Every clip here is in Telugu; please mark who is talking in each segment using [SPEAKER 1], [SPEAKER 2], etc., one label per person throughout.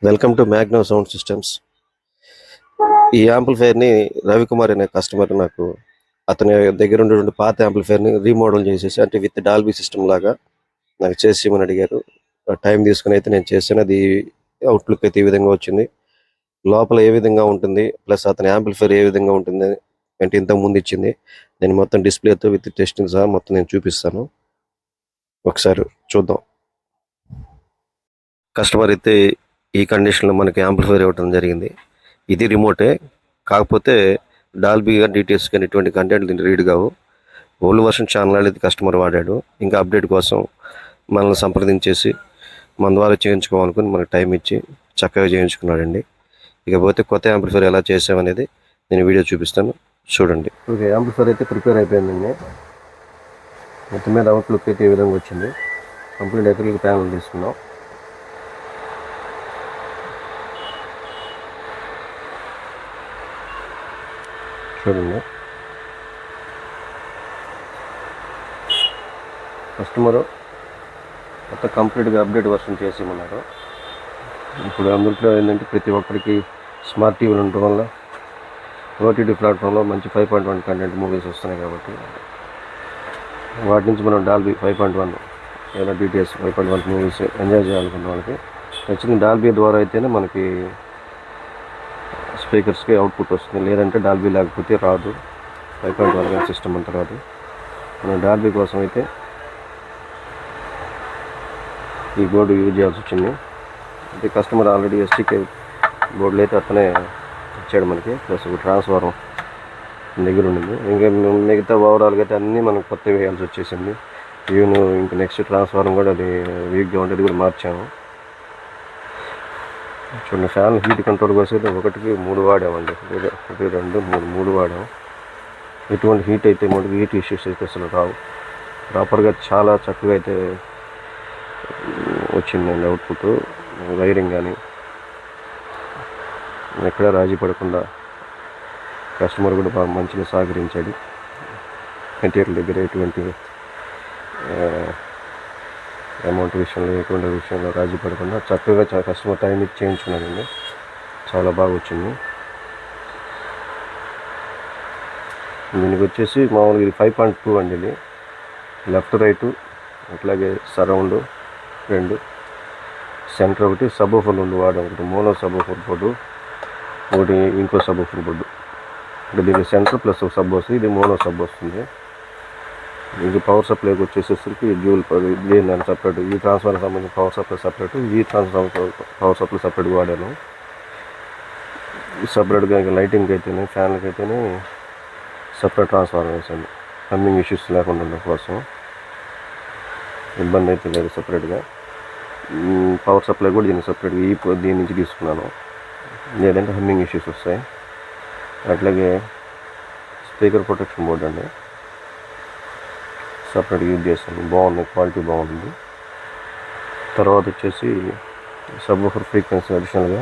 [SPEAKER 1] Welcome to Magno sound systems. ఈ యాంప్లిఫైర్ని రవికుమార్ అనే కస్టమర్ నాకు అతని దగ్గర ఉన్నటువంటి పాత యాంప్లిఫైర్ని రీమోడల్ చేసేసి అంటే విత్ డాల్బీ సిస్టమ్ లాగా నాకు చేసి ఇవ్వమని అడిగారు. టైం తీసుకుని అయితే నేను చేశాను. అది అవుట్లుక్ అయితే ఈ విధంగా వచ్చింది. లోపల ఏ విధంగా ఉంటుంది, ప్లస్ అతని యాంప్లిఫైర్ ఏ విధంగా ఉంటుంది అంటే ఇంతకు ముందు ఇచ్చింది, నేను మొత్తం డిస్ప్లేతో విత్ టెస్టింగ్ సహా మొత్తం నేను చూపిస్తాను. ఒకసారి చూద్దాం. కస్టమర్ అయితే ఈ కండిషన్లో మనకి యాంప్లిఫైర్ ఇవ్వడం జరిగింది. ఇది రిమోటే, కాకపోతే డాల్బీ కానీ డిటిఎస్ కానీ ఇటువంటి కంటెంట్ దీన్ని రీడ్ కావు. ఓల్డ్ వర్షన్ ఛానల్ అనేది కస్టమర్ వాడాడు. ఇంకా అప్డేట్ కోసం మనల్ని సంప్రదించేసి మన ద్వారా చేయించుకోవాలనుకుని మనకు టైం ఇచ్చి చక్కగా చేయించుకున్నాడండి. ఇకపోతే కొత్త యాంప్లిఫైర్ ఎలా చేసామనేది నేను వీడియో చూపిస్తాను, చూడండి. ఓకే, యాంప్లిఫైర్ అయితే ప్రిపేర్ అయిపోయిందండి. మొత్తం మీద అవుట్లుక్ అయితే ఈ విధంగా వచ్చింది. కంప్లీట్ ఎకరిక్ ప్యానల్ తీసుకున్నాం. చూడండి, కస్టమరు మొత్తం కంప్లీట్గా అప్డేట్ వర్షన్ చేసి ఉన్నారు. ఇప్పుడు అందులో ఏంటంటే ప్రతి ఒక్కరికి స్మార్ట్ టీవీలు ఉండటం వల్ల ఓటీటీ ప్లాట్ఫామ్లో మంచి 5.1 కంటెంట్ మూవీస్ వస్తున్నాయి కాబట్టి వాటి నుంచి మనం డాల్బీ 5.1 ఏదైనా డిటిఎస్ 5.1 మూవీస్ ఎంజాయ్ చేయాలనుకున్న వాళ్ళకి ఖచ్చితంగా డాల్బీ ద్వారా అయితేనే మనకి స్పీకర్స్కి అవుట్పుట్ వస్తుంది. లేదంటే డాల్బీ లేకపోతే రాదు. 5.1 సిస్టమ్ అంతా రాదు. మనం డాల్బీ కోసం అయితే ఈ బోర్డు యూజ్ చేయాల్సి వచ్చింది. అంటే కస్టమర్ ఆల్రెడీ ఎస్టీకే బోర్డులు అయితే అతనే ఇచ్చాడు మనకి, ప్లస్ ఒక ట్రాన్స్ఫారం దగ్గర ఉండింది. ఇంకా మిగతా ఓవరాల్గా అయితే అన్నీ మనకు కొత్త వేయాల్సి వచ్చేసింది. ఈవెన్ ఇంకా నెక్స్ట్ ట్రాన్స్ఫారం కూడా అది వీక్గా ఉండేది కూడా మార్చాము. చూడండి, ఫ్యాన్ హీట్ కంట్రోల్ కోసం అయితే 1-3 వాడామండి. 1, 2, 3 వాడాము. ఎటువంటి హీట్ అయితే మనకి హీట్ ఇష్యూస్ అయితే అసలు రావు. ప్రాపర్గా చాలా చక్కగా అయితే వచ్చిందండి అవుట్పుట్. వైరింగ్ కానీ ఎక్కడ రాజీ పడకుండా కస్టమర్ కూడా బాగా మంచిగా సహకరించాడు. మెటీరియల్ దగ్గర ఎటువంటి అమౌంట్ విషయంలో ఎటువంటి విషయంలో రాజీ పడకుండా చక్కగా కస్టమర్ టైం ఇచ్చి చేయించుకున్నానండి. చాలా బాగా వచ్చింది. దీనికి వచ్చేసి మామూలుగా ఇది 5.2 అండి. ఇది లెఫ్ట్ రైట్ అట్లాగే సరౌండ్ 2, సెంటర్ ఒకటి, సబ్ ఊఫర్ 2 వాడాం. ఒకటి మోనో సబ్ ఊఫర్ బోర్డు, ఒకటి ఇంకో సబ్ ఊఫర్ బోర్డు. అంటే దీనికి సెంటర్ ప్లస్ ఒక సబ్ వస్తుంది. ఇది మోనో సబ్ వస్తుంది. ఇది పవర్ సప్లైకి వచ్చేసేసరికి డ్యూల్ దాని సపరేట్, ఈ ట్రాన్స్ఫార్మర్ సంబంధించిన పవర్ సప్లై సపరేట్, ఈ ట్రాన్స్ఫార్మర్ పవర్ సప్లై సపరేట్గా వాడాను. సపరేట్గా ఇంకా లైటింగ్కి అయితేనే ఫ్యాన్లకి అయితేనే సపరేట్ ట్రాన్స్ఫార్మర్ వేసాను. హమ్మింగ్ ఇష్యూస్ లేకుండా ఉండడం కోసం ఇబ్బంది అయితే లేదు. సపరేట్గా పవర్ సప్లై కూడా దీనికి సపరేట్గా దీని నుంచి తీసుకున్నాను, లేదంటే హమ్మింగ్ ఇష్యూస్ వస్తాయి. అట్లాగే స్పీకర్ ప్రొటెక్షన్ బోర్డు అండి, సపరేట్గా యూజ్ చేస్తాను. బాగుంది, క్వాలిటీ బాగుంది. తర్వాత వచ్చేసి సబ్ ఊఫర్ ఫ్రీక్వెన్సీ అడిషనల్గా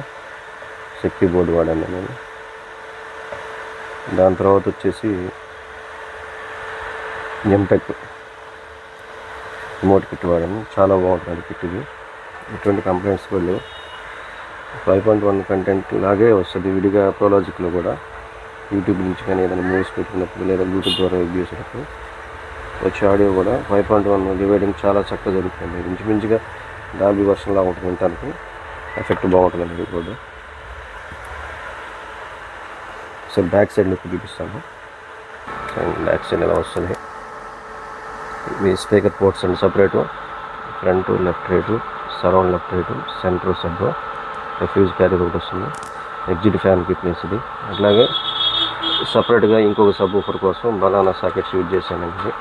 [SPEAKER 1] శక్తి బోర్డు వాడాను నేను. దాని తర్వాత వచ్చేసి ఎంటెక్ రిమోట్ కిట్ వాడాను. చాలా బాగుంటుంది కిట్. ఇది ఎటువంటి కంప్లైంట్స్ కూడా లేవు. 5.1 కంటెంట్ లాగే వస్తుంది విడిగా. ప్రోలాజిక్లో కూడా యూట్యూబ్ నుంచి కానీ ఏదైనా మూవీస్ పెట్టుకున్నప్పుడు లేదా బ్లూటూత్ ద్వారా యూజ్ చేసేటప్పుడు వచ్చే ఆడియో కూడా 5.1 డివైడింగ్ చాలా చక్కగా జరుగుతుంది. ఇంచుమించుగా డాల్బీ వర్షన్లా ఉంటుంది, వినటానికి ఎఫెక్ట్ బాగుంటుంది ఇది కూడా. సో బ్యాక్ సైడ్ లుక్ చూపిస్తాను. బ్యాక్ సైడ్ ఎలా వస్తుంది. మీ స్పీకర్ పోర్ట్స్ అండి separate, front left right, surround left right, centre sub, fuse carrier ఒకటి వస్తుంది. ఎగ్జిట్ ఫ్యాన్కి ప్లేస్ ఇది. అట్లాగే సపరేట్గా ఇంకొక సబ్ ఊఫర్ కోసం బనానా సాకెట్స్ యూజ్ చేశానండి.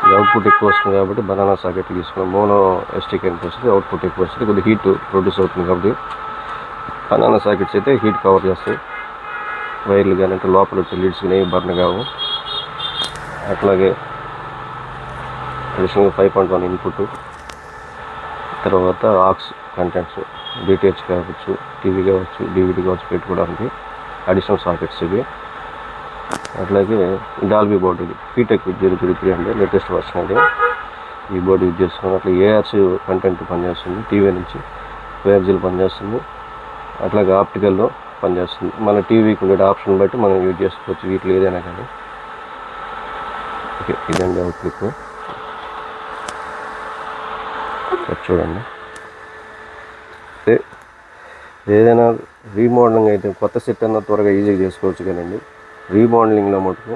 [SPEAKER 1] ఇది అవుట్పుట్ ఎక్కువ వస్తుంది కాబట్టి బనానా సాకెట్ తీసుకున్నాం. మోనో ఎస్టీకే వస్తుంది, అవుట్పుట్ ఎక్కువ వస్తుంది, కొద్దిగా హీట్ ప్రొడ్యూస్ అవుతుంది కాబట్టి బనానా సాకెట్స్ అయితే హీట్ కవర్ చేస్తాయి. వైర్లు కానీ అంటే లోపల లీడ్స్ కానీ బర్న్ కావు. అట్లాగే అడిషనల్గా 5.1 ఇన్పుట్, తర్వాత ఆక్స్ కంటెంట్స్ డిటిహెచ్ కావచ్చు, టీవీ కావచ్చు, డివిడి కావచ్చు పెట్టుకోవడానికి అడిషనల్ సాకెట్స్ ఇవి. అట్లాగే డాల్బీ బోర్డు, ఇది ఫీటెక్ 033 అండి, లేటెస్ట్ వర్షన్ అండి. ఈ బోర్డు యూజ్ చేస్తున్నాం. అట్లా ఏఆర్స్ కంటెంట్ పనిచేస్తుంది టీవీ నుంచి. పేర్జీలు పనిచేస్తుంది, అట్లాగే ఆప్టికల్లో పనిచేస్తుంది. మన టీవీకి ఉండే ఆప్షన్ బట్టి మనం యూజ్ చేసుకోవచ్చు వీటిలో ఏదైనా కానీ. ఓకే, ఇదండి అవుట్లుక్. చూడండి, ఏదైనా రీమోడలింగ్ అయితే కొత్త సెట్ అన్న త్వరగా ఈజీగా చేసుకోవచ్చు కదండి. రీమోడలింగ్లో మటుకు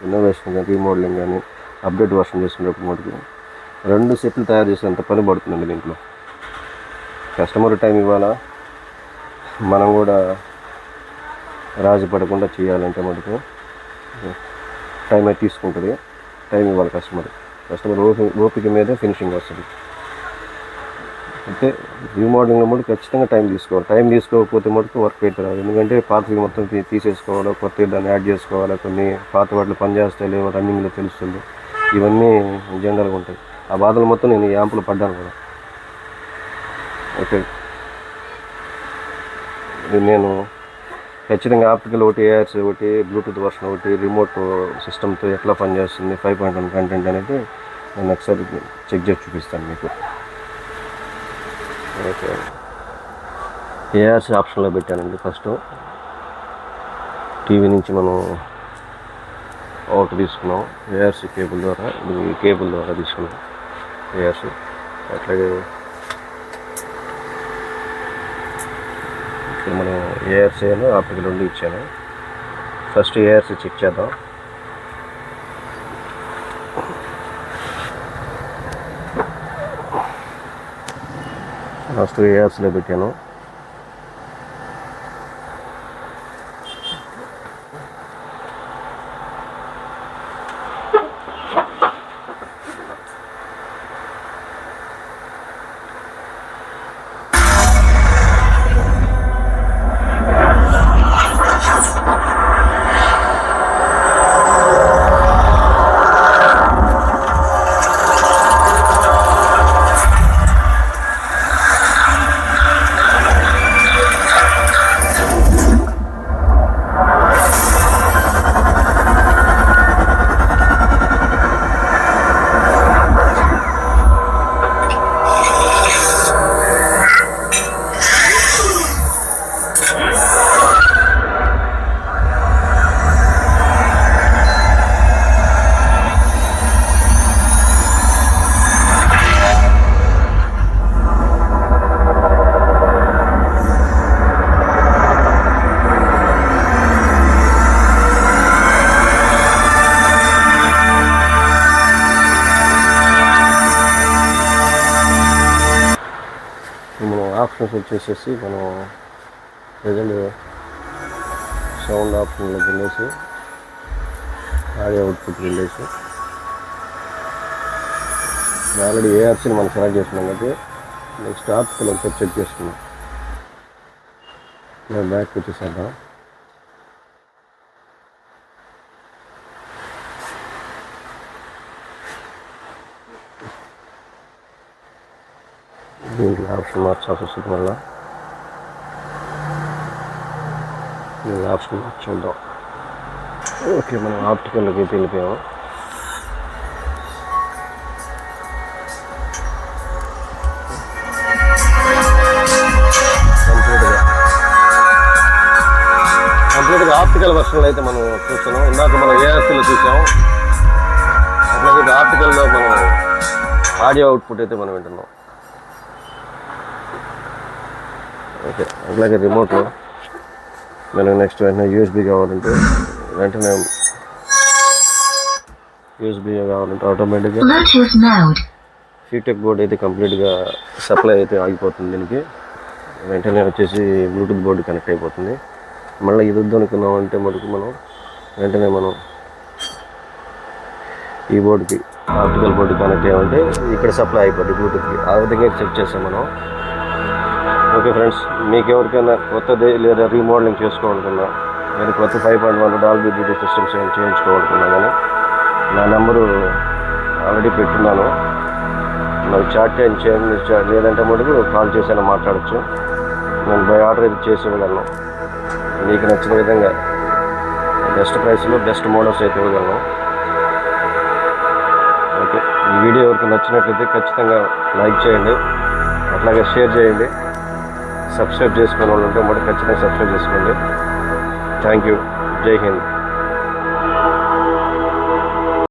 [SPEAKER 1] ఇన్నోవేషన్ కానీ రీమోడలింగ్ కానీ అప్డేట్ వర్షన్ చేసుకునేటప్పుడు మటుకు 2 సెట్లు తయారు చేసేంత పని పడుతుందండి. దీంట్లో కస్టమర్ టైం ఇవ్వాలా, మనం కూడా రాజు పడకుండా చేయాలంటే మటుకు టైం అయితే తీసుకుంటుంది. టైం ఇవ్వాలి కస్టమర్ ఓపిక మీదే ఫినిషింగ్ వస్తుంది. అయితే రీమోడలింగ్లో మటుకు ఖచ్చితంగా టైం తీసుకోవాలి. టైం తీసుకోకపోతే మటుకు వర్క్ అయితే రాదు. ఎందుకంటే పాతవి మొత్తం తీసేసుకోవాలి, కొత్తవి దాన్ని యాడ్ చేసుకోవాలి, కొన్ని పాత వాటిలో పనిచేస్తాయి లేవో రన్నింగ్లో తెలుస్తుంది. ఇవన్నీ జనరల్గా ఉంటాయి. ఆ బాధలు మొత్తం నేను ఈ యాంపులో పడ్డాను కూడా. ఓకే, నేను ఖచ్చితంగా ఆప్టికల్ ఒకటి, ఏఆర్స్ ఒకటి, బ్లూటూత్ వర్షన్ ఒకటి, రిమోట్ సిస్టమ్తో ఎట్లా పనిచేస్తుంది 5.1 కంటెంట్ అనేది నేను ఒకసారి చెక్ చేసి చూపిస్తాను మీకు. ఓకే, ఏఆర్స్ ఆప్షన్లో పెట్టానండి. ఫస్ట్ టీవీ నుంచి మనం అవుట్ తీసుకున్నాం, ఏఆర్సీ కేబుల్ ద్వారా, ఈ కేబుల్ ద్వారా తీసుకున్నాం ఏఆర్సీ. అట్లాగే ఇక్కడ మనం ఏఆర్సీ ఆప్టికల్ 2 ఇచ్చాను. ఫస్ట్ ఏఆర్సీ చెక్ చేద్దాం. ఫస్ట్ ఏఆర్సీలో పెట్టాను. ఆప్షన్స్ వచ్చేసేసి మనం ప్రజెంట్ సౌండ్ ఆప్షన్లోకి వెళ్ళేసి ఆడియో అవుట్పుట్కి వెళ్ళేసి ఆల్రెడీ ఏఆర్సీని మనం సెలెక్ట్ చేసుకున్నాం కాబట్టి నెక్స్ట్ ఆప్షన్లో ఒకసారి చెక్ చేసుకున్నాం. నేను బ్యాక్ వచ్చేసేద్దాం. దీంట్లో ఆప్షన్ మార్చాల్సి వస్తుంది. మళ్ళీ నేను ఆప్షన్ చూద్దాం. ఓకే, మనం ఆప్టికల్లోకి అయితే వెళ్ళిపోయాము. కంప్లీట్గా ఆప్టికల్ వర్షన్లో అయితే మనం చూస్తున్నాం. ఇందాక మనం ఏఆర్సీలో చూసాం, అట్లాగే ఆప్టికల్లో మనం ఆడియో అవుట్పుట్ అయితే మనం వింటున్నాం. ఓకే, అట్లాగే రిమోట్లో మనం నెక్స్ట్ వెంటనే యూఎస్బీ కావాలంటే ఆటోమేటిక్గా ఫీటెక్ బోర్డ్ అయితే కంప్లీట్గా సప్లై అయితే ఆగిపోతుంది. దీనికి వెంటనే వచ్చేసి బ్లూటూత్ బోర్డు కనెక్ట్ అయిపోతుంది. మళ్ళీ ఇది వద్దు అనుకున్నాం అంటే మటుకు మనం వెంటనే మనం ఈ బోర్డుకి ఆప్టికల్ బోర్డు కనెక్ట్ అయ్యామంటే ఇక్కడ సప్లై అయిపోద్ది బ్లూటూత్కి. ఆ విధంగా చెక్ చేస్తాం మనం. ఓకే ఫ్రెండ్స్, మీకు ఎవరికైనా కొత్తది లేదా రీమోడలింగ్ చేసుకోవాలనుకున్నా, నేను కొత్త 5.1 డాల్బీ డిటిఎ సిస్టమ్స్ ఏమైనా చేయించుకోవాలనుకున్నా కానీ నా నెంబరు ఆల్రెడీ పెట్టున్నాను. నాకు చాట్ చేయండి, లేదంటే మటుకు కాల్ చేసైనా మాట్లాడచ్చు. నేను బై ఆర్డర్ అయితే చేసి ఇవ్వగలను. మీకు నచ్చిన విధంగా బెస్ట్ ప్రైస్లో బెస్ట్ మోడల్స్ అయితే ఇవ్వగలను. ఓకే, ఈ వీడియో ఎవరికి నచ్చినట్లయితే ఖచ్చితంగా లైక్ చేయండి, అట్లాగే షేర్ చేయండి. సబ్స్క్రైబ్ చేసుకునే వాళ్ళు ఉంటే మరి ఖచ్చితంగా సబ్స్క్రైబ్ చేసుకోండి. Thank you. జై హింద్.